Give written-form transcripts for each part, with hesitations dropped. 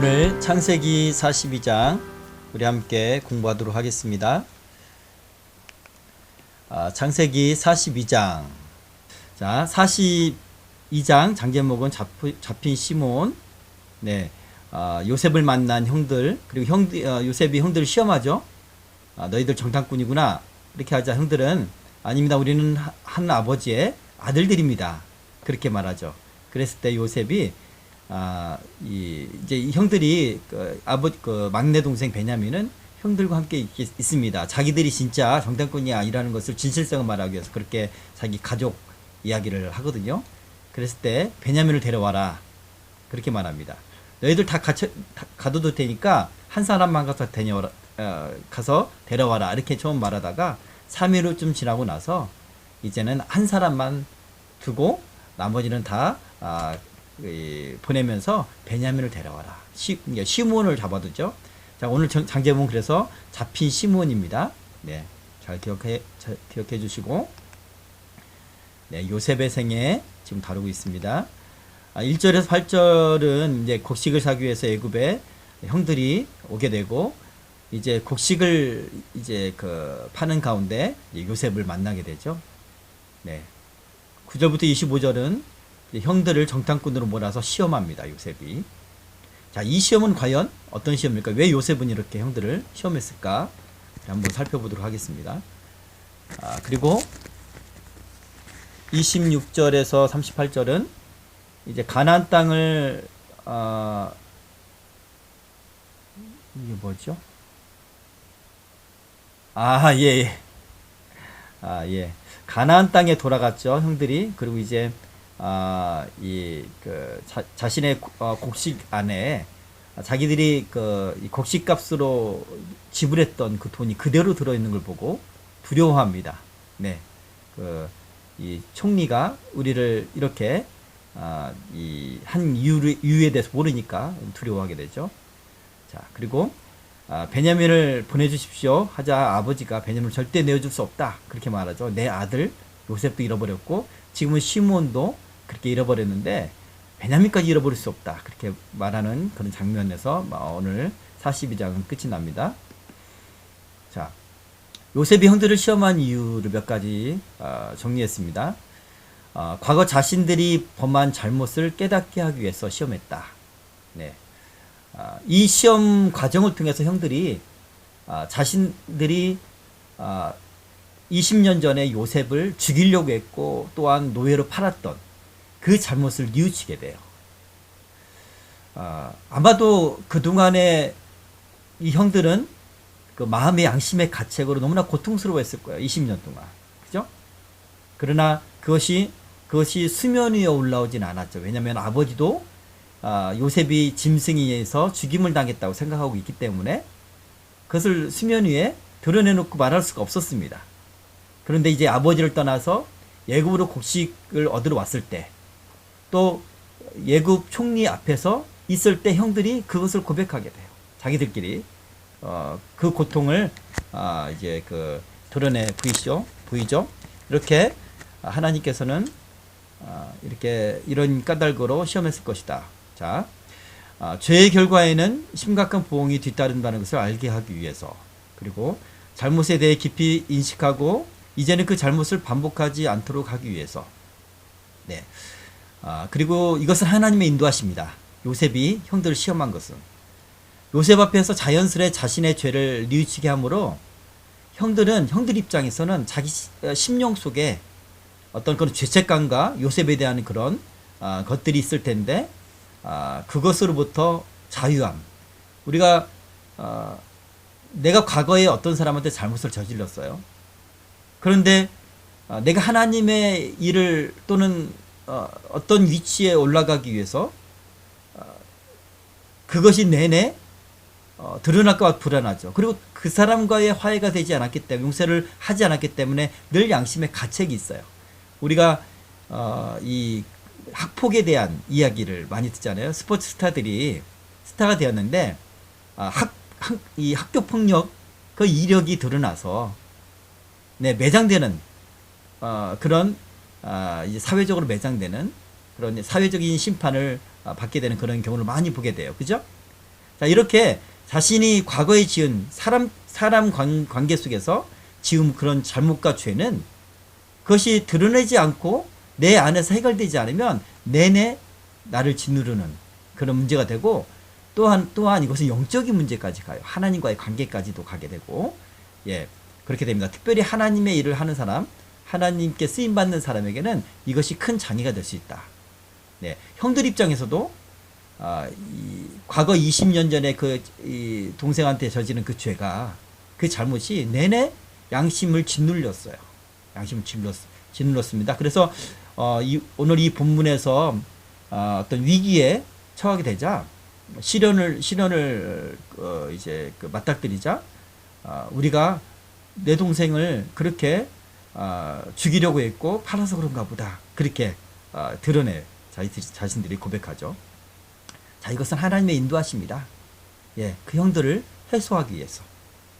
오늘 창세기 42장 우리 함께 공부하도록 하겠습니다. 창세기 42장. 자, 42장 장제목은 잡힌 시몬, 요셉을 만난 형들, 그리고 요셉이 형들을 시험하죠. 너희들 정탐꾼이구나. 이렇게 하자 형들은 아닙니다. 우리는 한 아버지의 아들들입니다. 그렇게 말하죠. 그랬을 때 요셉이 이제 형들이 막내 동생 베냐민은 형들과 함께 있습니다. 자기들이 진짜 정탐꾼이 아니라는 것을 진실성을 말하기 위해서 그렇게 자기 가족 이야기를 하거든요. 그랬을 때 베냐민을 데려와라. 그렇게 말합니다. 너희들 다 가둬도 되니까 한 사람만 가서 데려와라. 이렇게 처음 말하다가 3일 좀 지나고 나서 이제는 한 사람만 두고 나머지는 다 보내면서 베냐민을 데려와라. 시몬을 잡아두죠. 자, 오늘 장제목은 그래서 잡힌 시몬입니다. 네, 잘 기억해 주시고, 요셉의 생애 지금 다루고 있습니다. 1절에서 8절은 이제 곡식을 사기 위해서 애굽에 형들이 오게 되고, 이제 곡식을 파는 가운데 요셉을 만나게 되죠. 네. 9절부터 25절은 형들을 정탐꾼으로 몰아서 시험합니다. 요셉이. 자, 이 시험은 과연 어떤 시험입니까? 왜 요셉은 이렇게 형들을 시험했을까? 한번 살펴보도록 하겠습니다. 그리고 26절에서 38절은 이제 가나안 땅을 이게 뭐죠? 예. 가나안 땅에 돌아갔죠, 형들이. 그리고 이제 자신의 곡식 안에 자기들이 이 곡식값으로 지불했던 그 돈이 그대로 들어있는 걸 보고 두려워합니다. 네, 이 총리가 우리를 이렇게 한 이유에 대해서 모르니까 두려워하게 되죠. 자, 그리고 베냐민을 보내주십시오 하자 아버지가 베냐민을 절대 내어줄 수 없다. 그렇게 말하죠. 내 아들 요셉도 잃어버렸고 지금은 시몬도 그렇게 잃어버렸는데 베냐민까지 잃어버릴 수 없다. 그렇게 말하는 그런 장면에서 오늘 42장은 끝이 납니다. 자, 요셉이 형들을 시험한 이유를 몇 가지 정리했습니다. 과거 자신들이 범한 잘못을 깨닫게 하기 위해서 시험했다. 네. 이 시험 과정을 통해서 형들이 자신들이 20년 전에 요셉을 죽이려고 했고 또한 노예로 팔았던 그 잘못을 뉘우치게 돼요. 아마도 그동안에 이 형들은 그 마음의 양심의 가책으로 너무나 고통스러워했을 거예요. 20년 동안. 그죠? 그러나 그것이 수면 위에 올라오진 않았죠. 왜냐하면 아버지도 요셉이 짐승에서 죽임을 당했다고 생각하고 있기 때문에 그것을 수면 위에 드러내놓고 말할 수가 없었습니다. 그런데 이제 아버지를 떠나서 애굽으로 곡식을 얻으러 왔을 때, 또 애굽 총리 앞에서 있을 때 형들이 그것을 고백하게 돼요. 자기들끼리 그 고통을 드러내 보이죠. 이렇게 하나님께서는 이런 까닭으로 시험했을 것이다. 자, 죄의 결과에는 심각한 보응이 뒤따른다는 것을 알게 하기 위해서, 그리고 잘못에 대해 깊이 인식하고 이제는 그 잘못을 반복하지 않도록 하기 위해서. 네. 그리고 이것은 하나님의 인도하십니다. 요셉이 형들을 시험한 것은 요셉 앞에서 자연스레 자신의 죄를 뉘우치게 하므로 형들 입장에서는 자기 심령 속에 어떤 그런 죄책감과 요셉에 대한 그런 것들이 있을 텐데, 그것으로부터 자유함. 우리가 내가 과거에 어떤 사람한테 잘못을 저질렀어요. 그런데 내가 하나님의 일을 또는 어떤 위치에 올라가기 위해서 그것이 내내 드러날까 불안하죠. 그리고 그 사람과의 화해가 되지 않았기 때문에, 용서를 하지 않았기 때문에 늘 양심의 가책이 있어요. 우리가 이 학폭에 대한 이야기를 많이 듣잖아요. 스포츠 스타들이 스타가 되었는데 이 학교 폭력 그 이력이 드러나서 매장되는 그런 이제 사회적으로 매장되는 그런 사회적인 심판을 받게 되는 그런 경우를 많이 보게 돼요. 그죠? 자, 이렇게 자신이 과거에 지은 사람 관계 속에서 지은 그런 잘못과 죄는 그것이 드러내지 않고 내 안에서 해결되지 않으면 내내 나를 짓누르는 그런 문제가 되고, 또한 이것은 영적인 문제까지 가요. 하나님과의 관계까지도 가게 되고, 예, 그렇게 됩니다. 특별히 하나님의 일을 하는 사람, 하나님께 쓰임받는 사람에게는 이것이 큰 장애가 될 수 있다. 네, 형들 입장에서도 과거 20년 전에 이 동생한테 저지른 그 죄가, 그 잘못이 내내 양심을 짓눌렸어요. 양심을 짓눌렀습니다. 그래서 오늘 이 본문에서 어떤 위기에 처하게 되자, 시련을 이제 맞닥뜨리자, 우리가 내 동생을 그렇게 죽이려고 했고 팔아서 그런가 보다, 그렇게 드러내 자신들이 고백하죠. 자, 이것은 하나님의 인도하십니다. 예, 그 형들을 해소하기 위해서,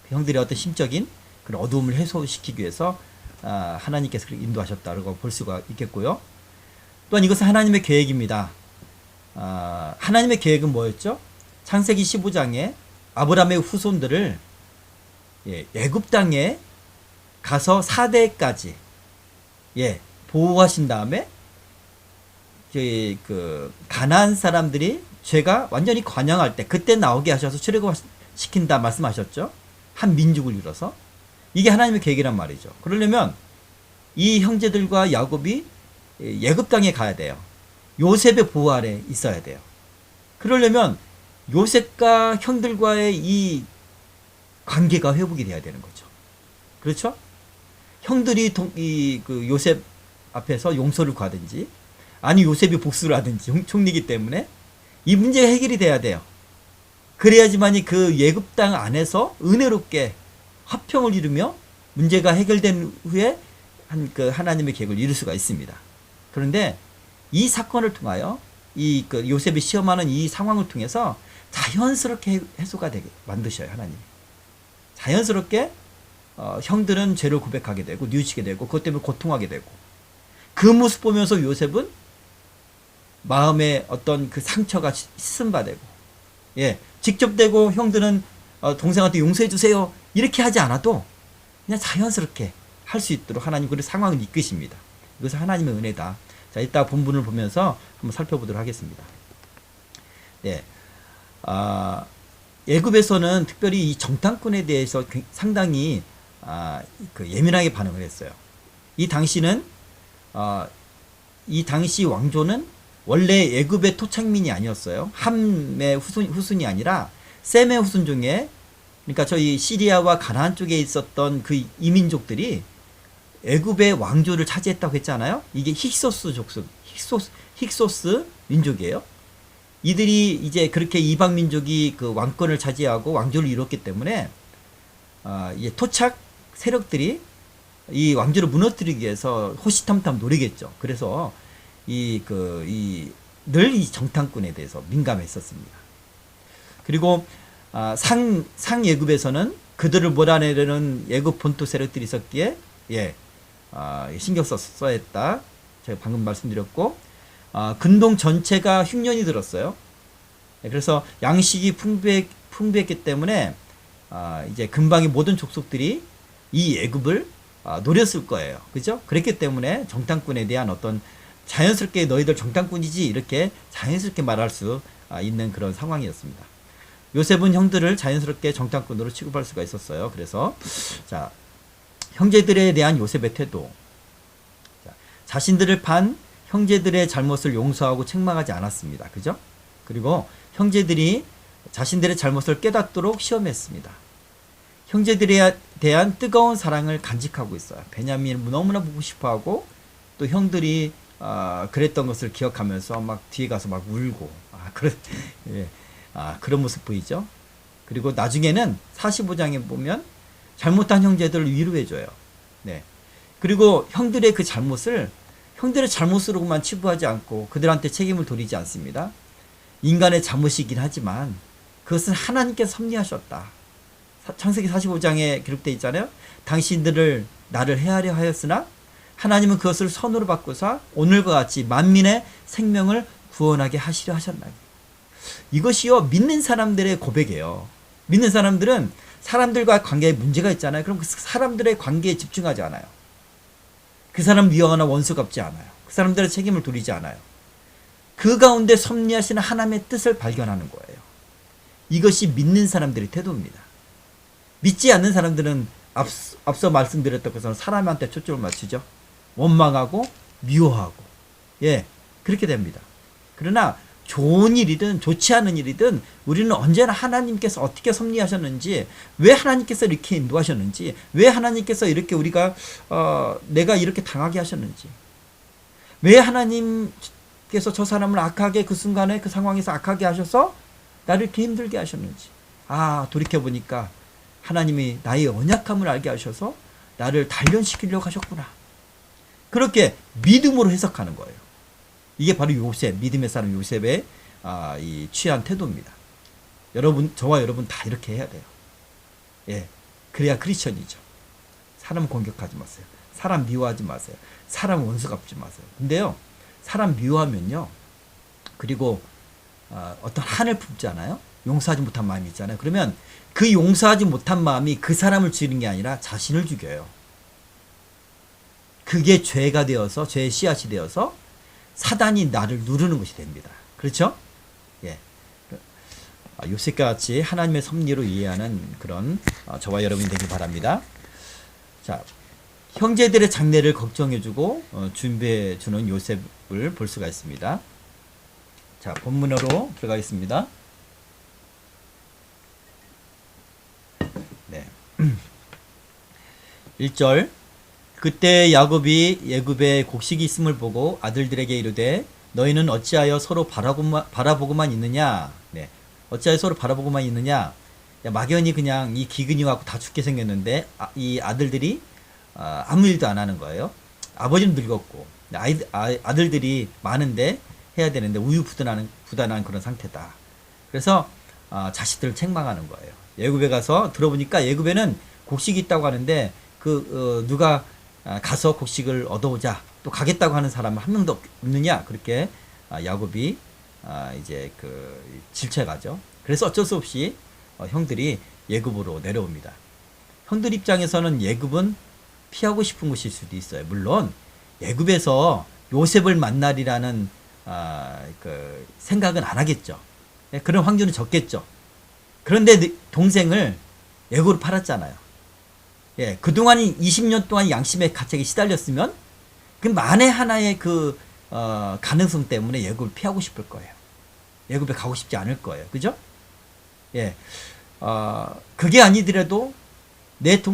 그 형들의 어떤 심적인 그런 어두움을 해소시키기 위해서 하나님께서 그렇게 인도하셨다고 볼 수가 있겠고요. 또한 이것은 하나님의 계획입니다. 하나님의 계획은 뭐였죠? 창세기 15장에 아브라함의 후손들을 애굽 땅에 가서 4대까지 보호하신 다음에 그 가나안 사람들이 죄가 완전히 관영할 때 그때 나오게 하셔서 출애굽시킨다 말씀하셨죠. 한 민족을 이뤄서. 이게 하나님의 계획이란 말이죠. 그러려면 이 형제들과 야곱이 애굽 땅에 가야 돼요. 요셉의 보호 아래 있어야 돼요. 그러려면 요셉과 형들과의 이 관계가 회복이 돼야 되는 거죠. 그렇죠? 형들이 그 요셉 앞에서 용서를 구하든지, 아니 요셉이 복수를 하든지, 총리이기 때문에 이 문제가 해결이 돼야 돼요. 그래야지만이 그 애굽 땅 안에서 은혜롭게 화평을 이루며 문제가 해결된 후에 그 하나님의 계획을 이룰 수가 있습니다. 그런데 이 사건을 통하여 그 요셉이 시험하는 이 상황을 통해서 자연스럽게 해소가 되게 만드셔요, 하나님이. 자연스럽게 형들은 죄를 고백하게 되고 뉘우치게 되고 그것 때문에 고통하게 되고, 그 모습 보면서 요셉은 마음에 어떤 그 상처가 씻음바되고, 직접 되고 형들은 동생한테 용서해 주세요 이렇게 하지 않아도 그냥 자연스럽게 할 수 있도록 하나님 그 상황을 이끄십니다. 이것은 하나님의 은혜다. 자, 이따 본문을 보면서 한번 살펴보도록 하겠습니다. 네, 애굽에서는 특별히 이 정탐꾼에 대해서 상당히 그 예민하게 반응을 했어요. 이 당시 왕조는 원래 애굽의 토착민이 아니었어요. 함의 후손이 아니라 셈의 후손 중에, 그러니까 저희 시리아와 가나안 쪽에 있었던 그 이민족들이 애굽의 왕조를 차지했다고 했잖아요. 이게 힉소스 민족이에요. 이들이 이제 그렇게 이방 민족이 그 왕권을 차지하고 왕조를 이뤘기 때문에 이제 토착 세력들이 이 왕조를 무너뜨리기 위해서 호시탐탐 노리겠죠. 그래서 늘 이 정탐꾼에 대해서 민감했었습니다. 그리고 상애굽에서는 그들을 몰아내려는 애굽 본토 세력들이 있었기에 신경 써야 했다. 제가 방금 말씀드렸고, 근동 전체가 흉년이 들었어요. 그래서 양식이 풍부했기 때문에 이제 근방의 모든 족속들이 이 애굽을 노렸을 거예요. 그죠? 그랬기 때문에 정탐꾼에 대한 어떤 자연스럽게 너희들 정탐꾼이지 이렇게 자연스럽게 말할 수 있는 그런 상황이었습니다. 요셉은 형들을 자연스럽게 정탐꾼으로 취급할 수가 있었어요. 그래서 자, 형제들에 대한 요셉의 태도, 자신들을 판 형제들의 잘못을 용서하고 책망하지 않았습니다. 그죠? 그리고 형제들이 자신들의 잘못을 깨닫도록 시험했습니다. 형제들에 대한 뜨거운 사랑을 간직하고 있어요. 베냐민을 너무나 보고 싶어하고, 또 형들이 그랬던 것을 기억하면서 막 뒤에 가서 막 울고 그런 모습 보이죠. 그리고 나중에는 45장에 보면 잘못한 형제들을 위로해줘요. 네. 그리고 형들의 그 잘못을 형들의 잘못으로만 치부하지 않고 그들한테 책임을 돌리지 않습니다. 인간의 잘못이긴 하지만 그것은 하나님께서 섭리하셨다. 창세기 45장에 기록되어 있잖아요. 당신들을 나를 해하려 하였으나 하나님은 그것을 선으로 바꾸사 오늘과 같이 만민의 생명을 구원하게 하시려 하셨나니. 이것이요, 믿는 사람들의 고백이에요. 믿는 사람들은 사람들과 관계에 문제가 있잖아요. 그럼 그 사람들의 관계에 집중하지 않아요. 그 사람 미워하거나 원수 갚지 않아요. 그 사람들의 책임을 돌리지 않아요. 그 가운데 섭리하시는 하나님의 뜻을 발견하는 거예요. 이것이 믿는 사람들의 태도입니다. 믿지 않는 사람들은 앞서 말씀드렸던 것처럼 사람한테 초점을 맞추죠. 원망하고 미워하고, 예, 그렇게 됩니다. 그러나 좋은 일이든 좋지 않은 일이든 우리는 언제나 하나님께서 어떻게 섭리하셨는지, 왜 하나님께서 이렇게 인도하셨는지, 왜 하나님께서 이렇게 우리가 내가 이렇게 당하게 하셨는지, 왜 하나님께서 저 사람을 악하게, 그 순간에 그 상황에서 악하게 하셔서 나를 이렇게 힘들게 하셨는지, 돌이켜보니까 하나님이 나의 연약함을 알게 하셔서 나를 단련시키려고 하셨구나. 그렇게 믿음으로 해석하는 거예요. 이게 바로 요셉, 믿음의 사람 요셉의 이 취한 태도입니다. 여러분, 저와 여러분 다 이렇게 해야 돼요. 예, 그래야 크리스천이죠. 사람 공격하지 마세요. 사람 미워하지 마세요. 사람 원수 갚지 마세요. 근데요, 사람 미워하면요, 그리고 어떤 한을 품잖아요. 용서하지 못한 마음이 있잖아요. 그러면 그 용서하지 못한 마음이 그 사람을 죽이는 게 아니라 자신을 죽여요. 그게 죄가 되어서, 죄의 씨앗이 되어서 사단이 나를 누르는 것이 됩니다. 그렇죠? 예. 요셉과 같이 하나님의 섭리로 이해하는 그런 저와 여러분이 되길 바랍니다. 자, 형제들의 장래를 걱정해주고 준비해주는 요셉을 볼 수가 있습니다. 자, 본문으로 들어가겠습니다. 네. 1절. 그때 야곱이 애굽에 곡식이 있음을 보고 아들들에게 이르되 너희는 어찌하여 서로 바라보고만 있느냐. 네. 어찌하여 서로 바라보고만 있느냐. 막연히 그냥 이 기근이 와서 다 죽게 생겼는데 이 아들들이 아무 일도 안 하는 거예요. 아버지는 늙었고 아들들이 많은데 해야 되는데 우유부단한 그런 상태다. 그래서 자식들을 책망하는 거예요. 애굽에 가서 들어보니까 애굽에는 곡식이 있다고 하는데 누가 가서 곡식을 얻어오자, 또 가겠다고 하는 사람은 한 명도 없느냐. 그렇게 야곱이 이제 질책하죠. 그래서 어쩔 수 없이 형들이 애굽으로 내려옵니다. 형들 입장에서는 애굽은 피하고 싶은 곳일 수도 있어요. 물론 애굽에서 요셉을 만나리라는 생각은 안 하겠죠. 그런 확률은 적겠죠. 그런데 동생을 애굽으로 팔았잖아요. 예, 그동안 20년 동안 양심의 가책에 시달렸으면 그 만에 하나의 가능성 때문에 애굽을 피하고 싶을 거예요. 애굽에 가고 싶지 않을 거예요. 그죠? 예, 그게 아니더라도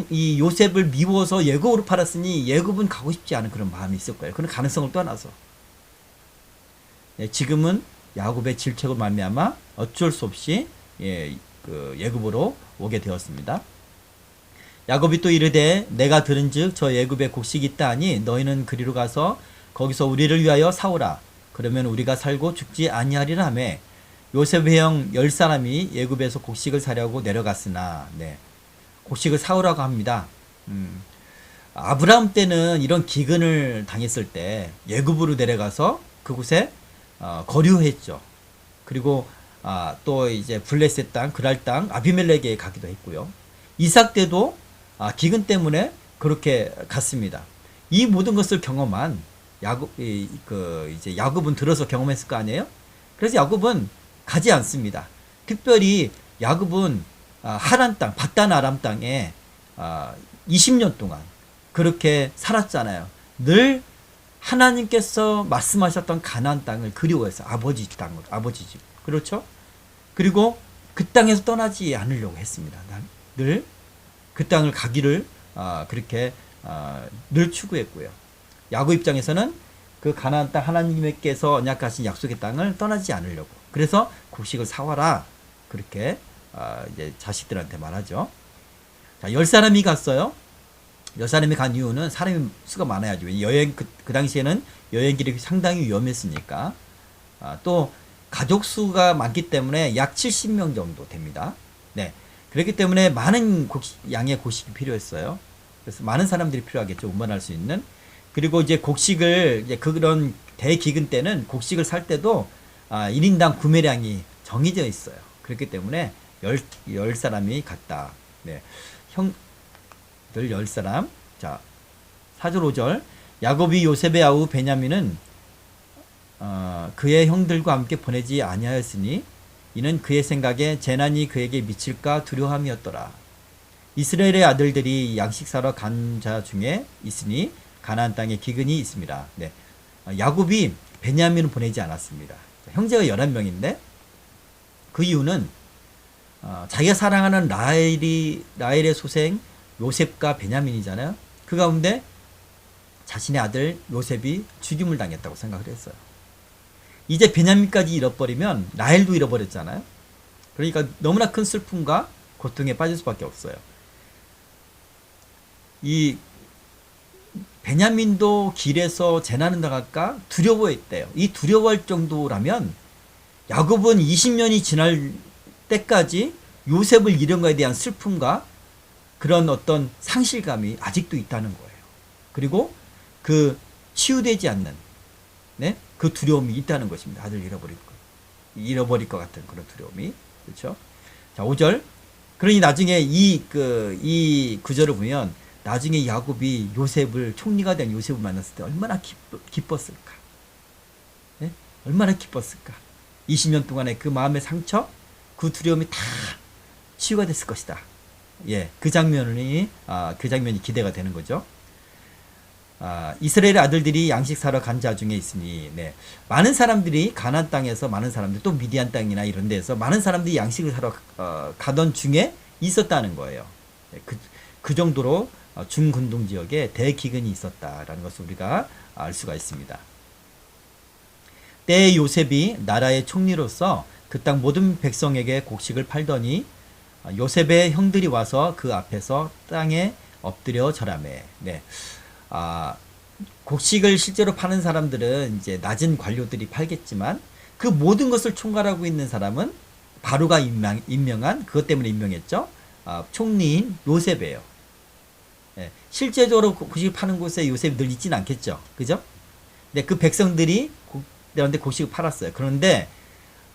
이 요셉을 미워서 애굽으로 팔았으니 애굽은 가고 싶지 않은 그런 마음이 있을 거예요. 그런 가능성을 떠나서. 예, 지금은 야곱의 질책으로 말미암아 어쩔 수 없이 애굽으로 오게 되었습니다. 야곱이 또 이르되 내가 들은즉 저 애굽에 곡식이 있다 하니 너희는 그리로 가서 거기서 우리를 위하여 사오라. 그러면 우리가 살고 죽지 아니하리라 하매 요셉 회형 10사람이 애굽에서 곡식을 사려고 내려갔으나, 네, 곡식을 사오라고 합니다. 아브라함 때는 이런 기근을 당했을 때 애굽으로 내려가서 그곳에 거류했죠. 그리고 또 이제 블레셋 땅, 그랄 땅, 아비멜렉에 가기도 했고요. 이삭 때도 기근 때문에 그렇게 갔습니다. 이 모든 것을 경험한 이제 야곱은 들어서 경험했을 거 아니에요? 그래서 야곱은 가지 않습니다. 특별히 야곱은 하란 땅, 밧단 아람 땅에 20년 동안 그렇게 살았잖아요. 늘 하나님께서 말씀하셨던 가나안 땅을 그리워해서 아버지 집. 그렇죠? 그리고 그 땅에서 떠나지 않으려고 했습니다. 늘 그 땅을 가기를 그렇게 늘 추구했고요. 야곱 입장에서는 그 가나안 땅 하나님께서 언약하신 약속의 땅을 떠나지 않으려고. 그래서 곡식을 사와라. 그렇게 이제 자식들한테 말하죠. 자, 10사람이 갔어요. 10사람이 간 이유는 사람이 수가 많아야죠. 그 당시에는 여행길이 상당히 위험했으니까. 또 가족 수가 많기 때문에 약 70명 정도 됩니다. 네. 그렇기 때문에 많은 양의 곡식이 필요했어요. 그래서 많은 사람들이 필요하겠죠. 운반할 수 있는. 그리고 이제 곡식을, 그런 대기근 때는 곡식을 살 때도 1인당 구매량이 정해져 있어요. 그렇기 때문에 열 사람이 갔다. 네. 형들 10사람. 자, 4절 5절. 야곱이 요셉의 아우 베냐민은 그의 형들과 함께 보내지 아니하였으니 이는 그의 생각에 재난이 그에게 미칠까 두려움이었더라. 이스라엘의 아들들이 양식 사러 간 자 중에 있으니 가나안 땅에 기근이 있습니다. 네. 야곱이 베냐민을 보내지 않았습니다. 형제가 11명인데 그 이유는 자기가 사랑하는 라헬의 소생 요셉과 베냐민이잖아요. 그 가운데 자신의 아들 요셉이 죽임을 당했다고 생각을 했어요. 이제 베냐민까지 잃어버리면 라헬도 잃어버렸잖아요. 그러니까 너무나 큰 슬픔과 고통에 빠질 수밖에 없어요. 이 베냐민도 길에서 재난을 당할까 두려워했대요. 이 두려워할 정도라면 야곱은 20년이 지날 때까지 요셉을 잃은 것에 대한 슬픔과 그런 어떤 상실감이 아직도 있다는 거예요. 그리고 그 치유되지 않는 네? 그 두려움이 있다는 것입니다. 아들 잃어버릴 것 같은 그런 두려움이. 그렇죠? 자, 5절. 그러니 나중에 이 구절을 보면 나중에 야곱이 총리가 된 요셉을 만났을 때 얼마나 기뻤을까. 네? 얼마나 기뻤을까. 20년 동안의 그 마음의 상처, 그 두려움이 다 치유가 됐을 것이다. 예, 그 장면이 기대가 되는 거죠. 이스라엘의 아들들이 양식 사러 간 자 중에 있으니, 네. 많은 사람들이 가나안 땅에서 또 미디안 땅이나 이런 데서 많은 사람들이 양식을 사러 가던 중에 있었다는 거예요. 그 정도로 중근동 지역에 대기근이 있었다라는 것을 우리가 알 수가 있습니다. 때에 요셉이 나라의 총리로서 그 땅 모든 백성에게 곡식을 팔더니 요셉의 형들이 와서 그 앞에서 땅에 엎드려 절하매. 네. 곡식을 실제로 파는 사람들은 이제 낮은 관료들이 팔겠지만 그 모든 것을 총괄하고 있는 사람은 바로가 임명한 그것 때문에 임명했죠. 총리인 요셉이에요. 네. 실제적으로 곡식을 파는 곳에 요셉이 늘 있지는 않겠죠. 그죠? 네, 그 백성들이 그런데 곡식을 팔았어요. 그런데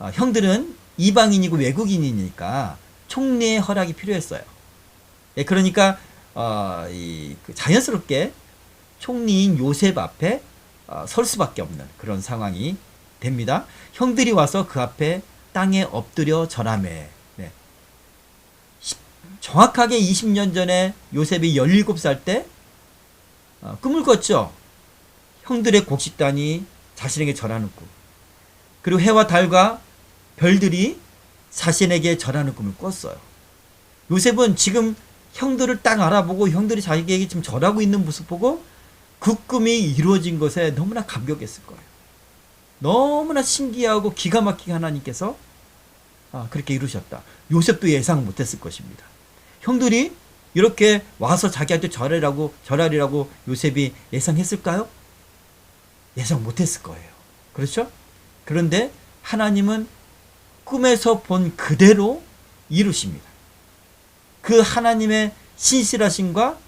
형들은 이방인이고 외국인이니까 총리의 허락이 필요했어요. 네, 그러니까 자연스럽게 총리인 요셉 앞에 설 수밖에 없는 그런 상황이 됩니다. 형들이 와서 그 앞에 땅에 엎드려 절하매. 네. 정확하게 20년 전에 요셉이 17살 때 꿈을 꿨죠. 형들의 곡식단이 자신에게 절하는 꿈. 그리고 해와 달과 별들이 자신에게 절하는 꿈을 꿨어요. 요셉은 지금 형들을 딱 알아보고 형들이 자기에게 지금 절하고 있는 모습 보고 그 꿈이 이루어진 것에 너무나 감격했을 거예요. 너무나 신기하고 기가 막히게 하나님께서 그렇게 이루셨다. 요셉도 예상 못했을 것입니다. 형들이 이렇게 와서 자기한테 절하리라고 요셉이 예상했을까요? 예상 못했을 거예요. 그렇죠? 그런데 하나님은 꿈에서 본 그대로 이루십니다. 그 하나님의 신실하심과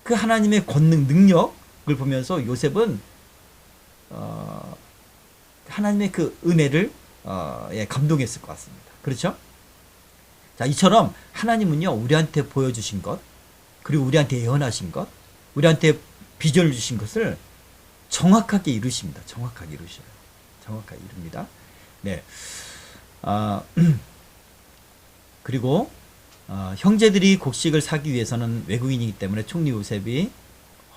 그 하나님의 권능 능력을 보면서 요셉은 하나님의 그 은혜를 감동했을 것 같습니다. 그렇죠? 자, 이처럼 하나님은요 우리한테 보여주신 것 그리고 우리한테 예언하신 것 우리한테 비전을 주신 것을 정확하게 이루십니다. 정확하게 이루셔요. 정확하게 이룹니다. 네. 그리고 형제들이 곡식을 사기 위해서는 외국인이기 때문에 총리 요셉의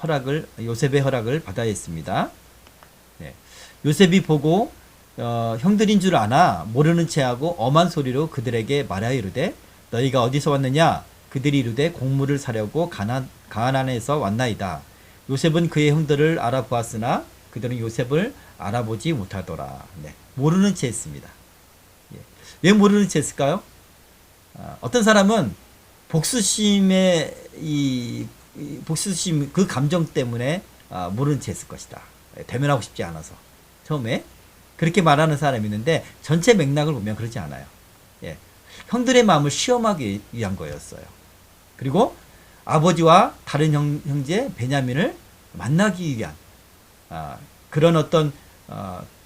허락을 받아야 했습니다. 네. 요셉이 보고 형들인 줄 아나 모르는 체하고 엄한 소리로 그들에게 말하여 이르되 너희가 어디서 왔느냐? 그들이 이르되 곡물을 사려고 가나안에서 왔나이다. 요셉은 그의 형들을 알아보았으나 그들은 요셉을 알아보지 못하더라. 네. 모르는 채 했습니다. 예. 왜 모르는 채 했을까요? 어떤 사람은 복수심 그 감정 때문에 모르는 채 했을 것이다. 대면하고 싶지 않아서. 처음에 그렇게 말하는 사람이 있는데 전체 맥락을 보면 그러지 않아요. 예. 형들의 마음을 시험하기 위한 거였어요. 그리고 아버지와 다른 형제 베냐민을 만나기 위한 그런 어떤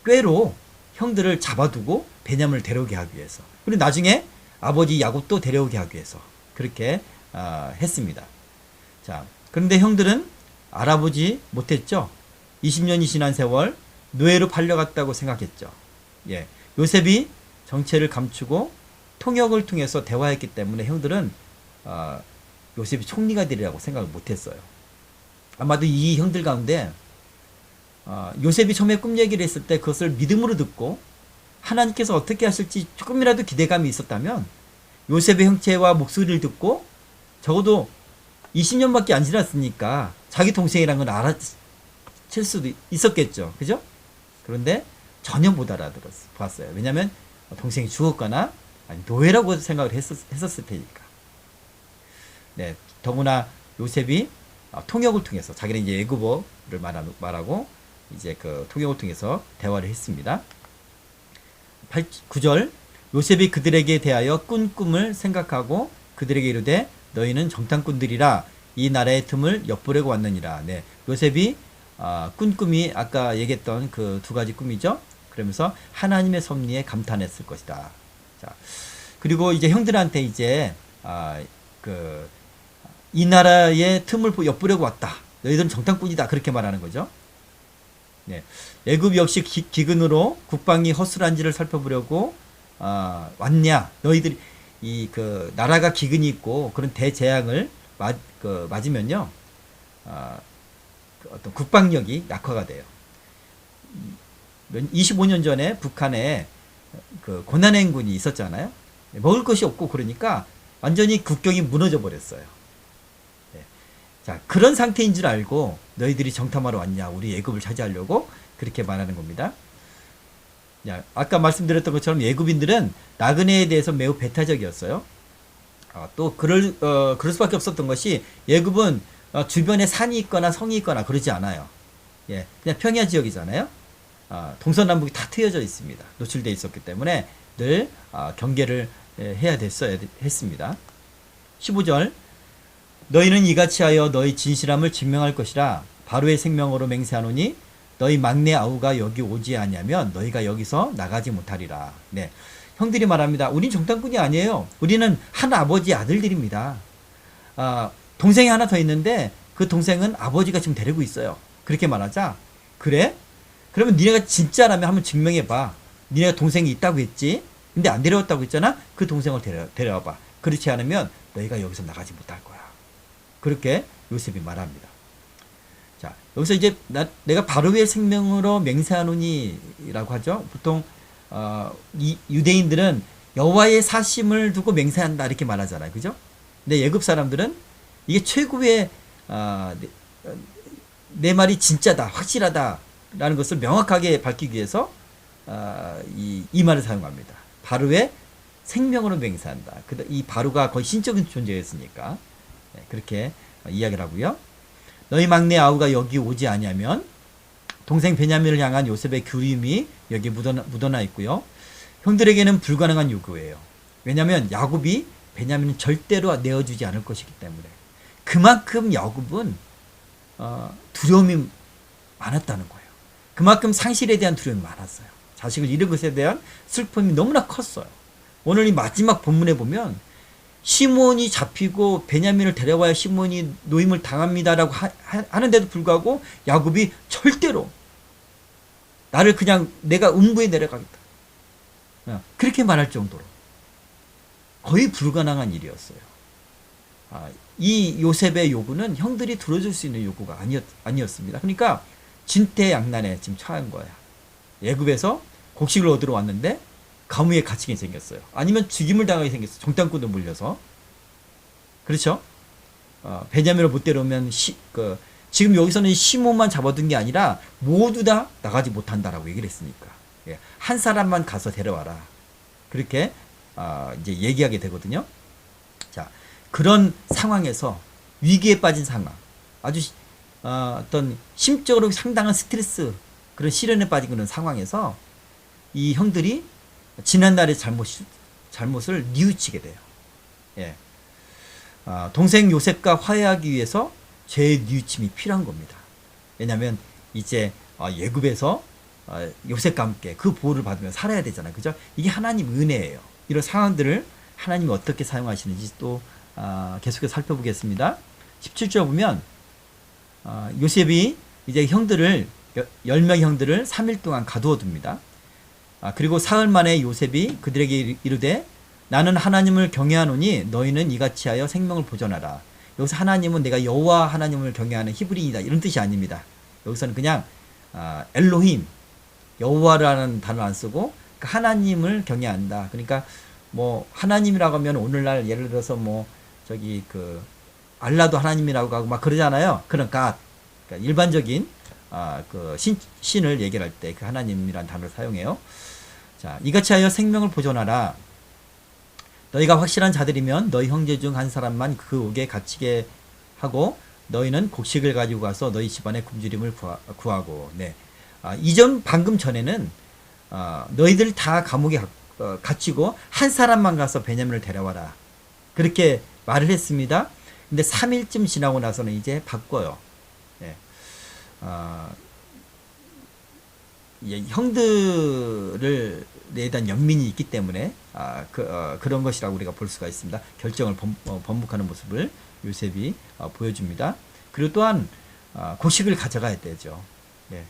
꾀로 형들을 잡아두고 베냐민을 데려오게 하기 위해서. 그리고 나중에 아버지 야곱도 데려오게 하기 위해서 그렇게 했습니다. 자, 그런데 형들은 알아보지 못했죠. 20년이 지난 세월 노예로 팔려갔다고 생각했죠. 예, 요셉이 정체를 감추고 통역을 통해서 대화했기 때문에 형들은 요셉이 총리가 되리라고 생각을 못했어요. 아마도 이 형들 가운데 요셉이 처음에 꿈 얘기를 했을 때 그것을 믿음으로 듣고 하나님께서 어떻게 하실지 조금이라도 기대감이 있었다면 요셉의 형체와 목소리를 듣고 적어도 20년밖에 안 지났으니까 자기 동생이란 건 알아챌 수도 있었겠죠. 그죠? 그런데 전혀 못 알아들었어요. 왜냐하면 동생이 죽었거나 아니 노예라고 생각을 했었을 테니까. 네, 더구나 요셉이 통역을 통해서 자기는 이제 애굽어를 말하고 이제 그 통역을 통해서 대화를 했습니다. 9절 요셉이 그들에게 대하여 꾼 꿈을 생각하고 그들에게 이르되 너희는 정탐꾼들이라 이 나라의 틈을 엿보려고 왔느니라. 네, 요셉이 꾼 꿈이 아까 얘기했던 그 두 가지 꿈이죠. 그러면서 하나님의 섭리에 감탄했을 것이다. 자, 그리고 이제 형들한테 이제 이 나라의 틈을 엿보려고 왔다. 너희들은 정탐꾼이다. 그렇게 말하는 거죠. 네, 애굽 역시 기근으로 국방이 허술한지를 살펴보려고 왔냐? 너희들이 이 나라가 기근이 있고 그런 대재앙을 맞으면요, 어떤 국방력이 약화가 돼요. 25년 전에 북한에 그 고난행군이 있었잖아요. 먹을 것이 없고 그러니까 완전히 국경이 무너져 버렸어요. 네. 자, 그런 상태인 줄 알고 너희들이 정탐하러 왔냐? 우리 애굽을 차지하려고 그렇게 말하는 겁니다. 야, 아까 말씀드렸던 것처럼 애굽인들은 나그네에 대해서 매우 배타적이었어요. 또 그럴 수밖에 없었던 것이 애굽은 주변에 산이 있거나 성이 있거나 그러지 않아요. 예, 그냥 평야 지역이잖아요. 동서남북이 다 트여져 있습니다. 노출되어 있었기 때문에 늘 경계를 해야 했습니다. 15절 너희는 이같이 하여 너희 진실함을 증명할 것이라 바로의 생명으로 맹세하노니 너희 막내 아우가 여기 오지 아니하면 너희가 여기서 나가지 못하리라. 네, 형들이 말합니다. 우린 정탐꾼이 아니에요. 우리는 한 아버지 아들들입니다. 동생이 하나 더 있는데 그 동생은 아버지가 지금 데리고 있어요. 그렇게 말하자 그래? 그러면 니네가 진짜라면 한번 증명해봐. 니네가 동생이 있다고 했지? 근데 안 데려왔다고 했잖아? 그 동생을 데려와봐. 그렇지 않으면 너희가 여기서 나가지 못할 거야. 그렇게 요셉이 말합니다. 자, 여기서 이제 내가 바로의 생명으로 맹세하노니 라고 하죠. 보통 이 유대인들은 여호와의 사심을 두고 맹세한다 이렇게 말하잖아요. 그죠? 근데 애굽 사람들은 이게 최고의 내 말이 진짜다, 확실하다 라는 것을 명확하게 밝히기 위해서 이 말을 사용합니다. 바로의 생명으로 맹세한다. 이 바로가 거의 신적인 존재였으니까 그렇게 이야기를 하고요. 너희 막내 아우가 여기 오지 아니하면 동생 베냐민을 향한 요셉의 그림이 여기 묻어나 있고요. 형들에게는 불가능한 요구예요. 왜냐하면 야곱이 베냐민은 절대로 내어주지 않을 것이기 때문에. 그만큼 야곱은 두려움이 많았다는 거예요. 그만큼 상실에 대한 두려움이 많았어요. 자식을 잃은 것에 대한 슬픔이 너무나 컸어요. 오늘 이 마지막 본문에 보면 시몬이 잡히고 베냐민을 데려와야 시몬이 노임을 당합니다라고 하는데도 불구하고 야곱이 절대로 나를 그냥 내가 음부에 내려가겠다. 그렇게 말할 정도로 거의 불가능한 일이었어요. 이 요셉의 요구는 형들이 들어줄 수 있는 요구가 아니었습니다. 그러니까 진퇴양난에 지금 처한 거야. 애굽에서 곡식을 얻으러 왔는데 가무에 갇히게 생겼어요. 아니면 죽임을 당하게 생겼어요. 정탐꾼들 물려서. 그렇죠? 베냐민을 못 데려오면 지금 여기서는 시몬만 잡아둔 게 아니라 모두 다 나가지 못한다라고 얘기를 했으니까. 예, 한 사람만 가서 데려와라. 그렇게 이제 얘기하게 되거든요. 자, 그런 상황에서 위기에 빠진 상황, 아주 어떤 심적으로 상당한 스트레스, 그런 시련에 빠진 그런 상황에서 이 형들이 지난날의 잘못을 뉘우치게 돼요. 예. 동생 요셉과 화해하기 위해서 죄의 뉘우침이 필요한 겁니다. 왜냐하면 이제 애굽에서 요셉과 함께 그 보호를 받으며 살아야 되잖아요. 그죠? 이게 하나님 은혜예요. 이런 상황들을 하나님이 어떻게 사용하시는지 또 계속해서 살펴보겠습니다. 17절 보면 요셉이 이제 형들을 10명 형들을 3일 동안 가두어 둡니다. 그리고 사흘 만에 요셉이 그들에게 이르되 나는 하나님을 경외하노니 너희는 이같이 하여 생명을 보존하라. 여기서 하나님은 내가 여호와 하나님을 경외하는 히브리인이다 이런 뜻이 아닙니다. 여기서는 그냥 엘로힘 여호와라는 단어 안 쓰고 하나님을 경외한다. 그러니까 뭐 하나님이라고 하면 오늘날 예를 들어서 뭐 저기 그 알라도 하나님이라고 하고 막 그러잖아요. 그러니까 일반적인 그 신을 얘기할 때 그 하나님이란 단어를 사용해요. 자, 이같이 하여 생명을 보존하라. 너희가 확실한 자들이면 너희 형제 중 한 사람만 그 옥에 갇히게 하고 너희는 곡식을 가지고 가서 너희 집안의 굶주림을 구하고. 네. 이전 방금 전에는 너희들 다 감옥에 갇히고 한 사람만 가서 베냐민을 데려와라. 그렇게 말을 했습니다. 근데 3일쯤 지나고 나서는 이제 바꿔요. 네. 형들에 대한 연민이 있기 때문에 그런 것이라고 우리가 볼 수가 있습니다. 결정을 번복하는 모습을 요셉이 보여줍니다. 그리고 또한 곡식을 가져가야 되죠. 예.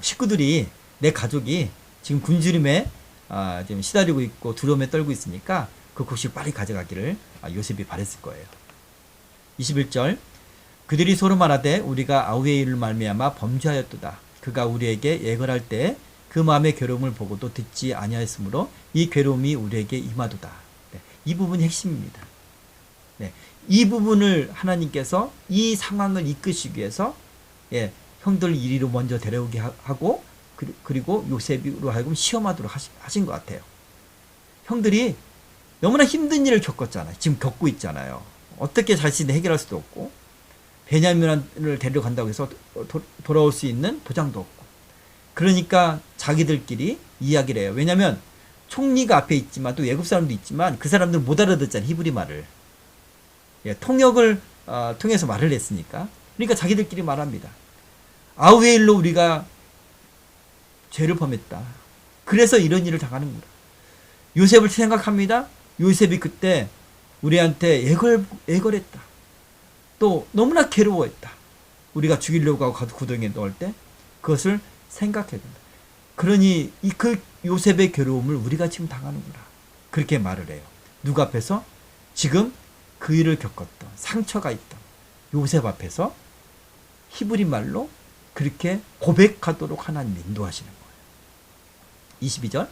식구들이 내 가족이 지금 굶주림에 지금 시달리고 있고 두려움에 떨고 있으니까 그 곡식 빨리 가져가기를 요셉이 바랬을 거예요. 21절 그들이 서로 말하되 우리가 아우의 일을 말미암아 범죄하였도다. 그가 우리에게 예걸할 때 그 마음의 괴로움을 보고도 듣지 아니하였으므로 이 괴로움이 우리에게 임하도다. 네, 이 부분이 핵심입니다. 네, 이 부분을 하나님께서 이 상황을 이끄시기 위해서 형들 이리로 먼저 데려오게 하고 그리고 요셉으로 하여금 시험하도록 하신 것 같아요. 형들이 너무나 힘든 일을 겪었잖아요. 지금 겪고 있잖아요. 어떻게 자신이 해결할 수도 없고 베냐민을 데려간다고 해서 돌아올 수 있는 보장도 없고 그러니까 자기들끼리 이야기를 해요. 왜냐하면 총리가 앞에 있지만 또 외국 사람도 있지만 그 사람들은 못 알아듣잖아요. 히브리 말을. 통역을 통해서 말을 했으니까. 그러니까 자기들끼리 말합니다. 아우의 일로 우리가 죄를 범했다. 그래서 이런 일을 당하는구나. 요셉을 생각합니다. 요셉이 그때 우리한테 애걸했다. 또 너무나 괴로워했다. 우리가 죽이려고 하고 구덩이에 넣을 때 그것을 생각해야 된다. 그러니 그 요셉의 괴로움을 우리가 지금 당하는구나. 그렇게 말을 해요. 누구 앞에서? 지금 그 일을 겪었던 상처가 있던 요셉 앞에서 히브리 말로 그렇게 고백하도록 하나님 인도하시는 거예요. 22절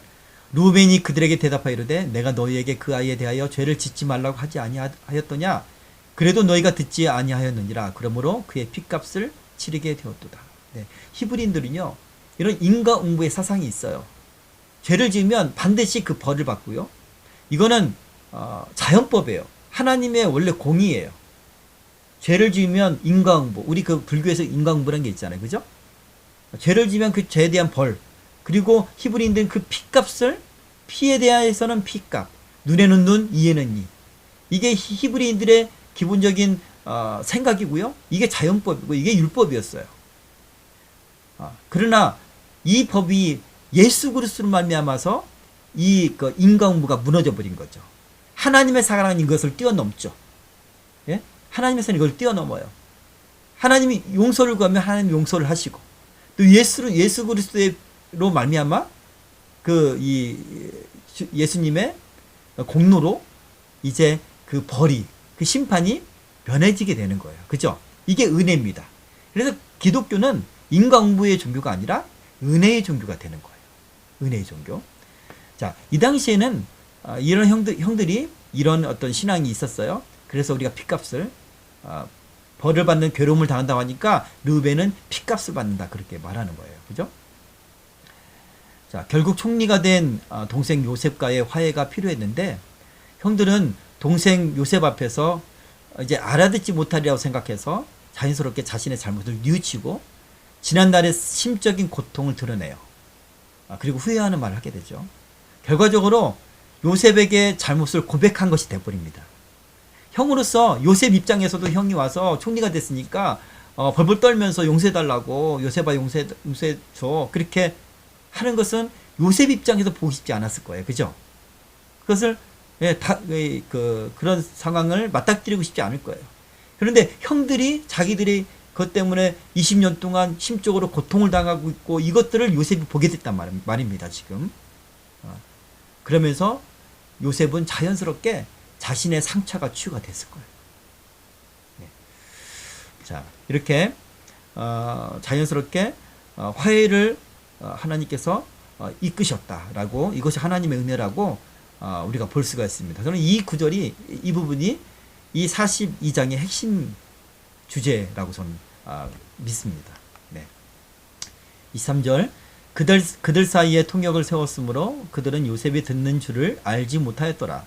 루벤이 그들에게 대답하여 이르되 내가 너희에게 그 아이에 대하여 죄를 짓지 말라고 하지 아니하였더냐. 그래도 너희가 듣지 아니하였느니라. 그러므로 그의 핏값을 치르게 되었도다. 네. 히브리인들은요 이런 인과응보의 사상이 있어요. 죄를 지으면 반드시 그 벌을 받고요. 이거는 자연법이에요. 하나님의 원래 공의예요. 죄를 지으면 인과응보. 우리 그 불교에서 인과응보라는 게 있잖아요. 그죠? 죄를 지으면 그 죄에 대한 벌. 그리고 히브리인들은 그 핏값을 피에 대해서는 핏값. 눈에는 눈, 이에는 이. 이게 히브리인들의 기본적인 생각이고요. 이게 자연법이고 이게 율법이었어요. 그러나 이 법이 예수 그리스도로 말미암아서 이 인과응보가 무너져 버린 거죠. 하나님의 사랑은 이것을 뛰어넘죠. 예? 하나님께서는 이걸 뛰어넘어요. 하나님이 용서를 구하면 하나님 용서를 하시고 또 예수 그리스도로 말미암아 예수님의 공로로 이제 그 벌이 그 심판이 면해지게 되는 거예요. 그죠? 이게 은혜입니다. 그래서 기독교는 인과응보의 종교가 아니라 은혜의 종교가 되는 거예요. 은혜의 종교. 자, 이 당시에는 이런 형들이 이런 어떤 신앙이 있었어요. 그래서 우리가 핏값을 벌을 받는 괴로움을 당한다고 하니까 르우벤은 핏값을 받는다 그렇게 말하는 거예요. 그죠? 자, 결국 총리가 된 동생 요셉과의 화해가 필요했는데 형들은 동생 요셉 앞에서 이제 알아듣지 못하리라고 생각해서 자연스럽게 자신의 잘못을 뉘우치고 지난날의 심적인 고통을 드러내요. 그리고 후회하는 말을 하게 되죠. 결과적으로 요셉에게 잘못을 고백한 것이 되어버립니다. 형으로서 요셉 입장에서도 형이 와서 총리가 됐으니까 벌벌 떨면서 용서해달라고 요셉아 용서해줘 그렇게 하는 것은 요셉 입장에서 보기 쉽지 않았을 거예요. 그죠? 그것을 그런 상황을 맞닥뜨리고 싶지 않을 거예요. 그런데 형들이 자기들이 그것 때문에 20년 동안 심적으로 고통을 당하고 있고 이것들을 요셉이 보게 됐단 말입니다. 지금. 그러면서 요셉은 자연스럽게 자신의 상처가 치유가 됐을 거예요. 네. 자, 이렇게 자연스럽게 화해를 하나님께서 이끄셨다라고, 이것이 하나님의 은혜라고 우리가 볼 수가 있습니다. 저는 이 구절이, 이 부분이 이 42장의 핵심 주제라고 저는 믿습니다. 네. 23절, 그들 사이에 통역을 세웠으므로 그들은 요셉이 듣는 줄을 알지 못하였더라.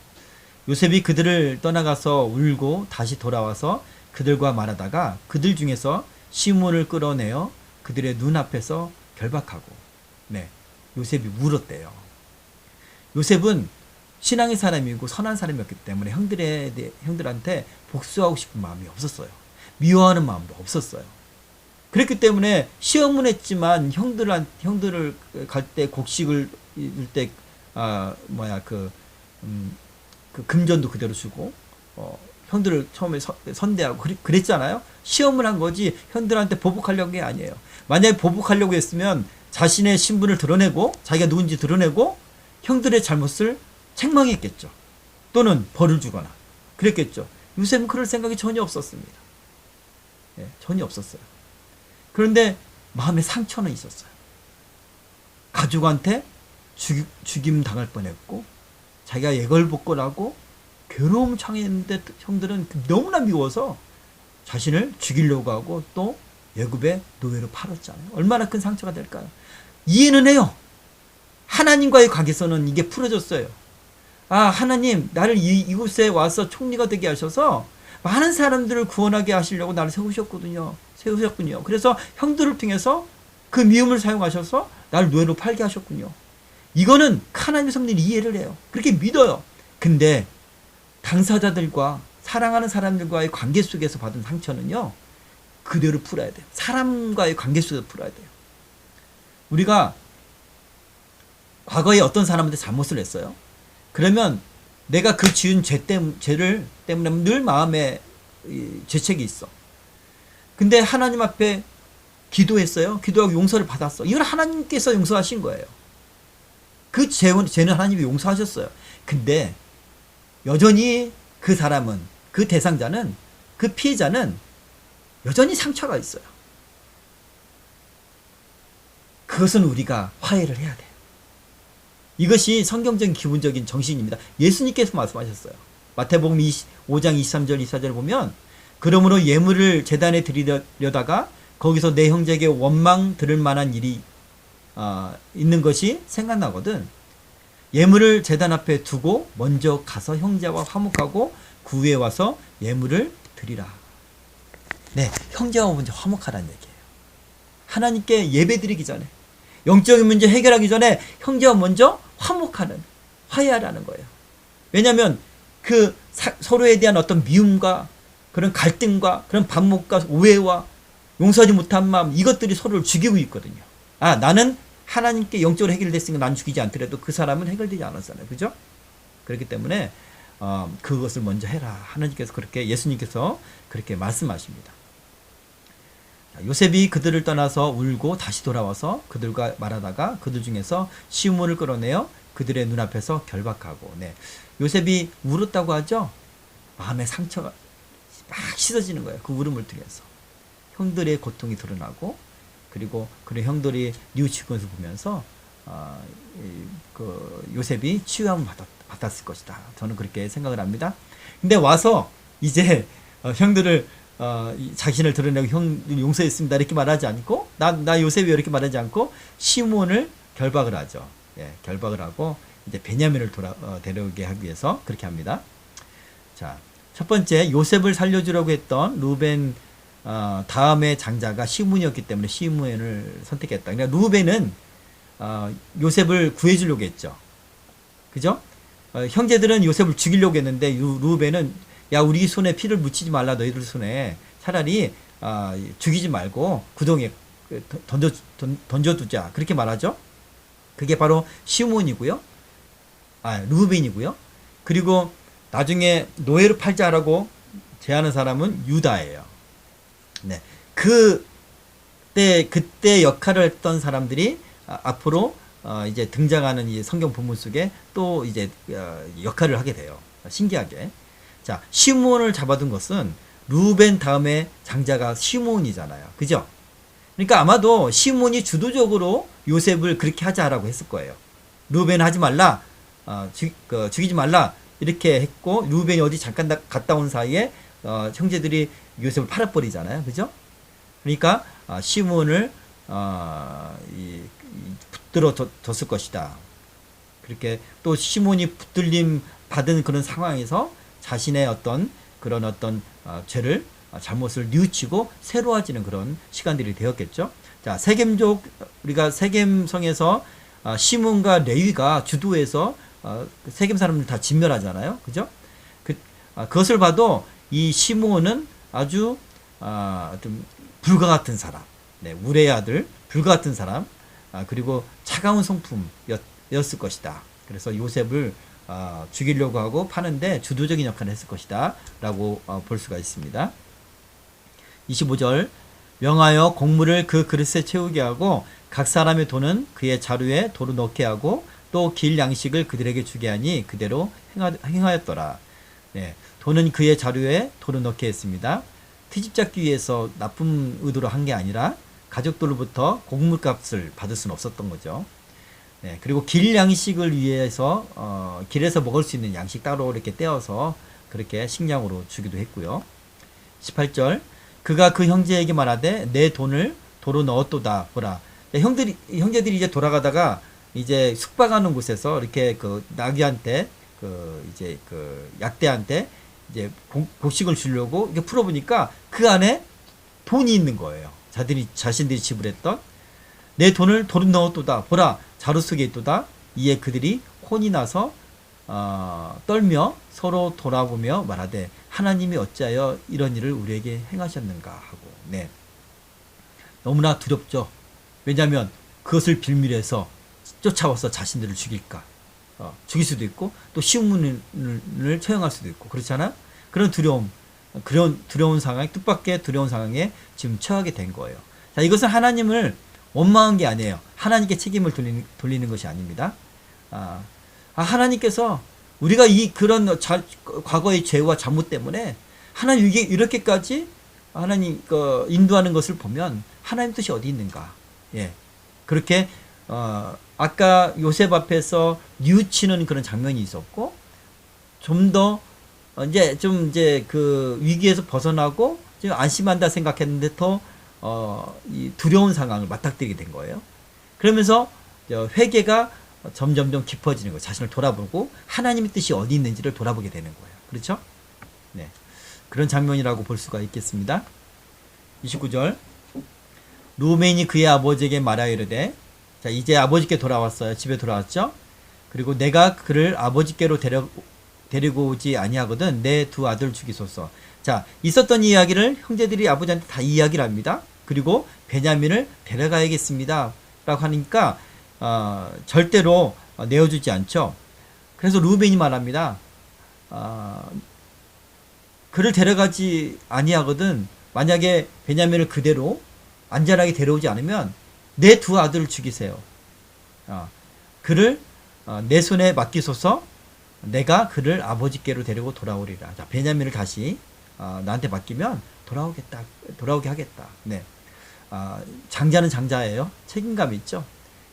요셉이 그들을 떠나가서 울고 다시 돌아와서 그들과 말하다가 그들 중에서 시몬을 끌어내어 그들의 눈앞에서 결박하고, 네, 요셉이 울었대요. 요셉은 신앙의 사람이고 선한 사람이었기 때문에 형들한테 복수하고 싶은 마음이 없었어요. 미워하는 마음도 없었어요. 그렇기 때문에 시험은 했지만 형들을 갈 때 곡식을 줄 때 그 금전도 그대로 주고 형들을 처음에 선대하고 그랬잖아요. 시험을 한 거지 형들한테 보복하려고 게 아니에요. 만약에 보복하려고 했으면 자신의 신분을 드러내고 자기가 누군지 드러내고 형들의 잘못을 책망했겠죠. 또는 벌을 주거나 그랬겠죠. 요셉은 그럴 생각이 전혀 없었습니다. 네, 전혀 없었어요. 그런데 마음에 상처는 있었어요. 가족한테 죽임 당할 뻔했고 자기가 예걸복걸하고 괴로움 당했는데 형들은 너무나 미워서 자신을 죽이려고 하고 또 애굽의 노예로 팔았잖아요. 얼마나 큰 상처가 될까요? 이해는 해요. 하나님과의 관계에서는 이게 풀어졌어요. 하나님, 나를 이곳에 와서 총리가 되게 하셔서 많은 사람들을 구원하게 하시려고 나를 세우셨군요. 그래서 형들을 통해서 그 미움을 사용하셔서 나를 노예로 팔게 하셨군요. 이거는 하나님의 섭리를 이해를 해요. 그렇게 믿어요. 근데 당사자들과 사랑하는 사람들과의 관계 속에서 받은 상처는요, 그대로 풀어야 돼요. 사람과의 관계 속에서 풀어야 돼요. 우리가 과거에 어떤 사람한테 잘못을 했어요. 그러면 내가 그 지은 죄를 때문에 늘 마음에 죄책이 있어. 근데 하나님 앞에 기도했어요. 기도하고 용서를 받았어. 이건 하나님께서 용서하신 거예요. 그 죄는 하나님이 용서하셨어요. 근데 여전히 그 사람은, 그 대상자는, 그 피해자는 여전히 상처가 있어요. 그것은 우리가 화해를 해야 돼요. 이것이 성경적인 기본적인 정신입니다. 예수님께서 말씀하셨어요. 마태복음 5장 23절 24절을 보면, 그러므로 예물을 제단에 드리려다가 거기서 내 형제에게 원망 들을 만한 일이 있는 것이 생각나거든. 예물을 제단 앞에 두고 먼저 가서 형제와 화목하고 그 후에 와서 예물을 드리라. 네, 형제와 먼저 화목하라는 얘기예요. 하나님께 예배 드리기 전에, 영적인 문제 해결하기 전에 형제와 먼저 화해하라는 거예요. 왜냐하면 그 서로에 대한 어떤 미움과 그런 갈등과 그런 반목과 오해와 용서하지 못한 마음, 이것들이 서로를 죽이고 있거든요. 나는 하나님께 영적으로 해결됐으니까 난 죽이지 않더라도 그 사람은 해결되지 않았잖아요. 그죠? 그렇기 때문에 그것을 먼저 해라. 하나님께서 그렇게, 예수님께서 그렇게 말씀하십니다. 요셉이 그들을 떠나서 울고 다시 돌아와서 그들과 말하다가 그들 중에서 시몬을 끌어내어 그들의 눈앞에서 결박하고, 네, 요셉이 울었다고 하죠. 마음의 상처가 막 씻어지는 거예요. 그 울음을 통해서 형들의 고통이 드러나고, 그리고 그런 형들이 뉘우치고 것을 보면서 그 요셉이 치유함을 받았을 것이다. 저는 그렇게 생각을 합니다. 근데 와서 이제 형들을 자신을 드러내고 형들 용서했습니다 이렇게 말하지 않고, 나 요셉이 이렇게 말하지 않고 시몬을 결박을 하죠. 예, 결박을 하고 이제 베냐민을 데려오게 하기 위해서 그렇게 합니다. 자, 첫 번째, 요셉을 살려주려고 했던 루벤 다음의 장자가 시몬이었기 때문에 시몬을 선택했다. 그러니까 루벤은 요셉을 구해주려고 했죠. 그죠? 형제들은 요셉을 죽이려고 했는데 루벤은, 야, 우리 손에 피를 묻히지 말라. 너희들 손에 차라리 죽이지 말고 구덩이에 던져두자. 그렇게 말하죠. 그게 바로 시몬이고요. 루벤이고요. 그리고 나중에 노예로 팔자라고 제안한 사람은 유다예요. 네. 그때 역할을 했던 사람들이 앞으로 이제 등장하는 이 성경 본문 속에 또 이제 역할을 하게 돼요. 신기하게. 자, 시몬을 잡아둔 것은 루벤 다음에 장자가 시몬이잖아요. 그죠? 그러니까 아마도 시몬이 주도적으로 요셉을 그렇게 하자라고 했을 거예요. 루벤 하지 말라, 죽이지 말라 이렇게 했고, 루벤이 어디 잠깐 갔다 온 사이에 형제들이 요셉을 팔아버리잖아요. 그죠? 그러니까 시몬을 붙들어 뒀을 것이다. 그렇게 또 시몬이 붙들림 받은 그런 상황에서 자신의 그런 죄를 잘못을 뉘우치고 새로워지는 그런 시간들이 되었겠죠. 자, 세겜족, 우리가 세겜성에서 시몬과 레위가 주도해서 세겜 사람들 다 진멸하잖아요. 그죠? 그것을 봐도 이 시몬은 아주 좀 불과 같은 사람, 네, 우레의 아들, 불과 같은 사람, 그리고 차가운 성품이었을 것이다. 그래서 요셉을 죽이려고 하고 파는데 주도적인 역할을 했을 것이다 라고 볼 수가 있습니다. 25절, 명하여 곡물을 그 그릇에 채우게 하고 각 사람의 돈은 그의 자루에 도로 넣게 하고 또 길 양식을 그들에게 주게 하니 그대로 행하였더라. 네, 돈은 그의 자루에 도로 넣게 했습니다. 트집 잡기 위해서 나쁜 의도로 한 게 아니라 가족들로부터 곡물값을 받을 수는 없었던 거죠. 네, 그리고 길 양식을 위해서 길에서 먹을 수 있는 양식 따로 이렇게 떼어서 그렇게 식량으로 주기도 했고요. 18절, 그가 그 형제에게 말하되 내 돈을 도로 넣었도다 보라. 네, 형제들이 이제 돌아가다가 이제 숙박하는 곳에서 이렇게 나귀한테 약대한테 이제 곡식을 주려고 이렇게 풀어보니까 그 안에 돈이 있는 거예요. 자신들이 지불했던. 내 돈을 도로 넣었도다 보라, 자루 속에 있도다. 이에 그들이 혼이 나서 떨며 서로 돌아보며 말하되 하나님이 어찌하여 이런 일을 우리에게 행하셨는가 하고. 네, 너무나 두렵죠. 왜냐하면 그것을 빌미해서 쫓아와서 자신들을 죽일까, 죽일 수도 있고 또 시몬을 처형할 수도 있고 그렇잖아. 그런 두려운 상황, 뜻밖의 두려운 상황에 지금 처하게 된 거예요. 자, 이것은 하나님을 원망한 게 아니에요. 하나님께 책임을 돌리는 것이 아닙니다. 하나님께서 우리가 그런 과거의 죄와 잘못 때문에 하나님 이렇게까지 하나님 인도하는 것을 보면 하나님 뜻이 어디 있는가? 예, 그렇게 아까 요셉 앞에서 뉘우치는 그런 장면이 있었고, 좀 더 이제 그 위기에서 벗어나고 좀 안심한다 생각했는데 더 이 두려운 상황을 맞닥뜨리게 된 거예요. 그러면서 회개가 점점점 깊어지는 거예요. 자신을 돌아보고 하나님의 뜻이 어디 있는지를 돌아보게 되는 거예요. 그렇죠? 네, 그런 장면이라고 볼 수가 있겠습니다. 29절, 루벤이 그의 아버지에게 말하여 이르되, 자, 이제 아버지께 돌아왔어요. 집에 돌아왔죠. 그리고 내가 그를 아버지께로 데리고 오지 아니하거든 내 두 아들 죽이소서. 자, 있었던 이야기를 형제들이 아버지한테 다 이야기를 합니다. 그리고 베냐민을 데려가야겠습니다 라고 하니까 절대로 내어주지 않죠. 그래서 루벤이 말합니다. 그를 데려가지 아니하거든, 만약에 베냐민을 그대로 안전하게 데려오지 않으면 내 두 아들을 죽이세요. 그를 내 손에 맡기소서. 내가 그를 아버지께로 데리고 돌아오리라. 자, 베냐민을 다시 나한테 맡기면 돌아오게 하겠다. 네, 장자는 장자예요. 책임감이 있죠.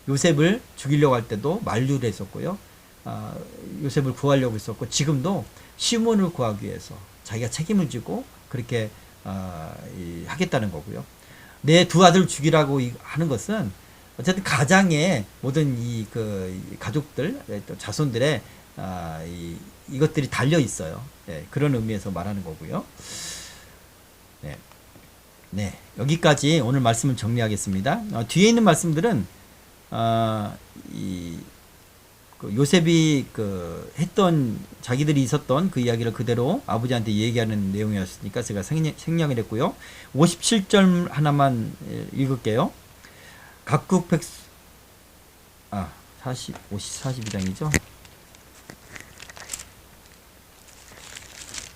요셉을 죽이려고 할 때도 만류를 했었고요. 요셉을 구하려고 했었고, 지금도 시몬을 구하기 위해서 자기가 책임을 지고 그렇게 하겠다는 거고요. 내 두 아들을 죽이라고 하는 것은 어쨌든 가장의 모든 가족들, 또 자손들의 이것들이 달려 있어요. 네, 그런 의미에서 말하는 거고요. 네, 여기까지 오늘 말씀을 정리하겠습니다. 뒤에 있는 말씀들은 요셉이 했던, 자기들이 있었던 그 이야기를 그대로 아버지한테 얘기하는 내용이었으니까 제가 생략을 했고요. 57절 하나만 읽을게요. 42장이죠.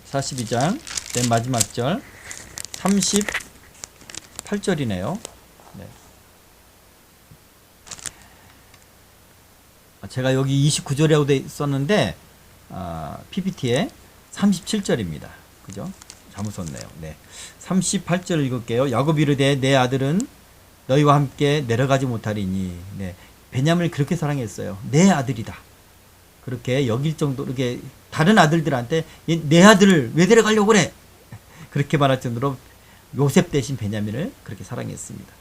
42장 맨 마지막 절 38절이네요. 네. 제가 여기 29절이라고 돼 있었는데 PPT에 37절입니다. 그죠? 잘못 썼네요. 네. 38절 읽을게요. 야곱이 이르되 내 아들은 너희와 함께 내려가지 못하리니. 네. 베냐민을 그렇게 사랑했어요. 내 아들이다. 그렇게 여길 정도로 이렇게 다른 아들들한테 내 아들을 왜 데려가려고 그래? 그렇게 말할 정도로 요셉 대신 베냐민을 그렇게 사랑했습니다.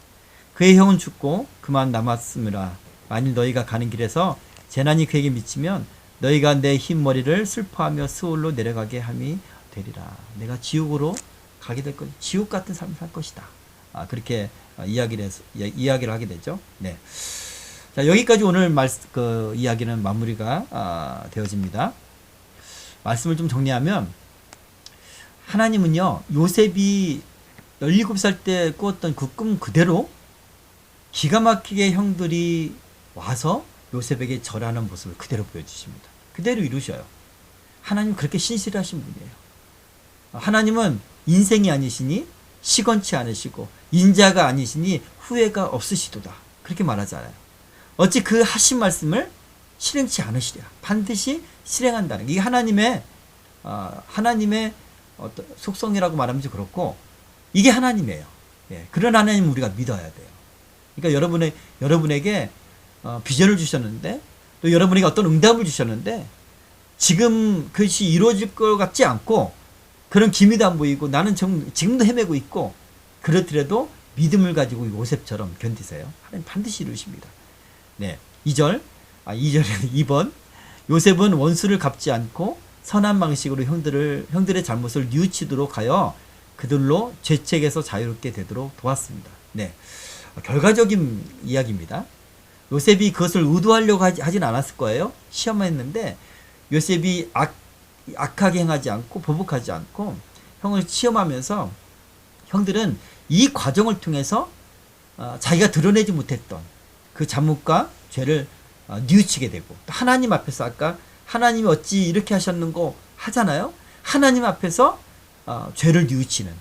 그의 형은 죽고 그만 남았으므라. 만일 너희가 가는 길에서 재난이 그에게 미치면 너희가 내 흰 머리를 슬퍼하며 스올로 내려가게 함이 되리라. 내가 지옥으로 가게 될 것, 지옥 같은 삶을 살 것이다. 그렇게 이야기를 하게 되죠. 네. 자, 여기까지 오늘 이야기는 마무리가 되어집니다. 말씀을 좀 정리하면, 하나님은요, 요셉이 17살 때 꾸었던 그 꿈 그대로 기가 막히게 형들이 와서 요셉에게 절하는 모습을 그대로 보여주십니다. 그대로 이루셔요. 하나님 그렇게 신실하신 분이에요. 하나님은 인생이 아니시니 시건치 않으시고 인자가 아니시니 후회가 없으시도다. 그렇게 말하잖아요. 어찌 그 하신 말씀을 실행치 않으시랴. 반드시 실행한다는 게 이게 하나님의 어떤 속성이라고 말하면 좀 그렇고, 이게 하나님이에요. 예, 그런 하나님 우리가 믿어야 돼요. 그러니까 여러분에게 비전을 주셨는데, 또 여러분에게 어떤 응답을 주셨는데, 지금 그것이 이루어질 것 같지 않고 그런 기미도 안 보이고 나는 지금도 헤매고 있고, 그렇더라도 믿음을 가지고 요셉처럼 견디세요. 하나님 반드시 이루십니다. 네, 2번. 요셉은 원수를 갚지 않고 선한 방식으로 형들의 잘못을 뉘우치도록 하여 그들로 죄책에서 자유롭게 되도록 도왔습니다. 네, 결과적인 이야기입니다. 요셉이 그것을 의도하려고 하진 않았을 거예요. 시험만 했는데 요셉이 악하게 행하지 않고 보복하지 않고 형을 시험하면서 형들은 이 과정을 통해서 자기가 드러내지 못했던 그 잘못과 죄를 뉘우치게 되고, 또 하나님 앞에서 아까 하나님이 어찌 이렇게 하셨는고 하잖아요. 하나님 앞에서 죄를 뉘우치는,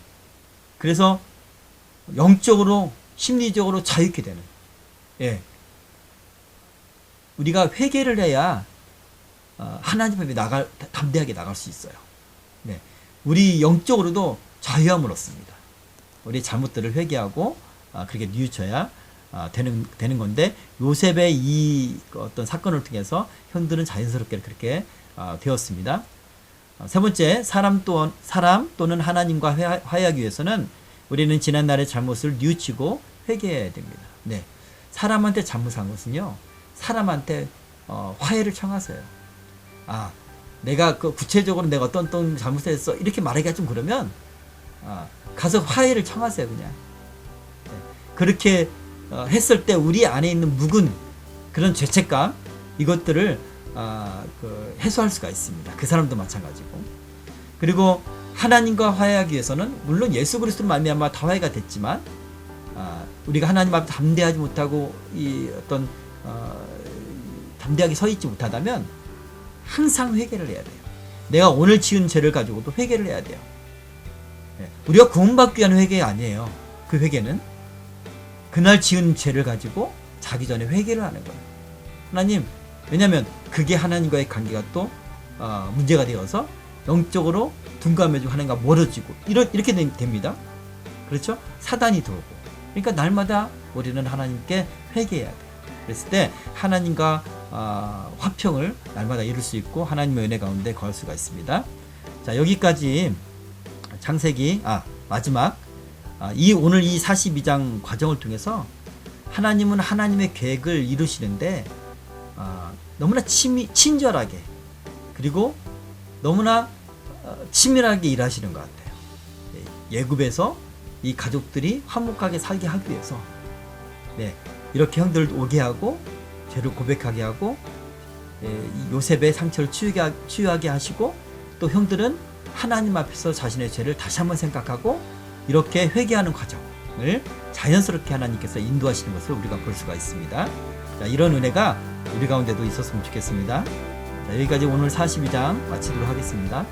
그래서 영적으로 심리적으로 자유케 되는, 예, 우리가 회개를 해야 하나님 앞에 담대하게 나갈 수 있어요. 네, 우리 영적으로도 자유함을 얻습니다. 우리 잘못들을 회개하고 그렇게 뉘우쳐야 되는 건데, 요셉의 이 어떤 사건을 통해서 형들은 자연스럽게 그렇게 되었습니다. 세 번째, 사람 또는 하나님과 화해하기 위해서는 우리는 지난날의 잘못을 뉘우치고 회개해야 됩니다. 네, 사람한테 잘못한 것은요, 사람한테 화해를 청하세요. 내가 구체적으로 내가 어떤 잘못을 했어 이렇게 말하기가 좀 그러면 가서 화해를 청하세요. 그냥. 네, 그렇게 했을 때 우리 안에 있는 묵은 그런 죄책감, 이것들을 해소할 수가 있습니다. 그 사람도 마찬가지고. 그리고 하나님과 화해하기 위해서는 물론 예수 그리스도로 말미암아 다 화해가 됐지만, 우리가 하나님 앞에 담대하지 못하고 담대하게 서 있지 못하다면 항상 회개를 해야 돼요. 내가 오늘 지은 죄를 가지고도 회개를 해야 돼요. 우리가 구원받기 위한 회개 아니에요. 그 회개는 그날 지은 죄를 가지고 자기 전에 회개를 하는 거예요. 하나님, 왜냐하면 그게 하나님과의 관계가 또 문제가 되어서 영적으로 둔감해지고 하나님과 멀어지고 이렇게 됩니다. 그렇죠? 사단이 들어오고. 그러니까 날마다 우리는 하나님께 회개해야 돼요. 그랬을 때 하나님과 화평을 날마다 이룰 수 있고 하나님의 은혜 가운데 거할 수가 있습니다. 자, 여기까지 창세기 마지막 오늘 이 42장 과정을 통해서 하나님은 하나님의 계획을 이루시는데 너무나 친절하게, 그리고 너무나 치밀하게 일하시는 것 같아요. 예굽에서 이 가족들이 화목하게 살게 하기 위해서 이렇게 형들을 오게 하고 죄를 고백하게 하고 요셉의 상처를 치유하게 하시고, 또 형들은 하나님 앞에서 자신의 죄를 다시 한번 생각하고 이렇게 회개하는 과정을 자연스럽게 하나님께서 인도하시는 것을 우리가 볼 수가 있습니다. 자, 이런 은혜가 우리 가운데도 있었으면 좋겠습니다. 자, 여기까지 오늘 42장 마치도록 하겠습니다.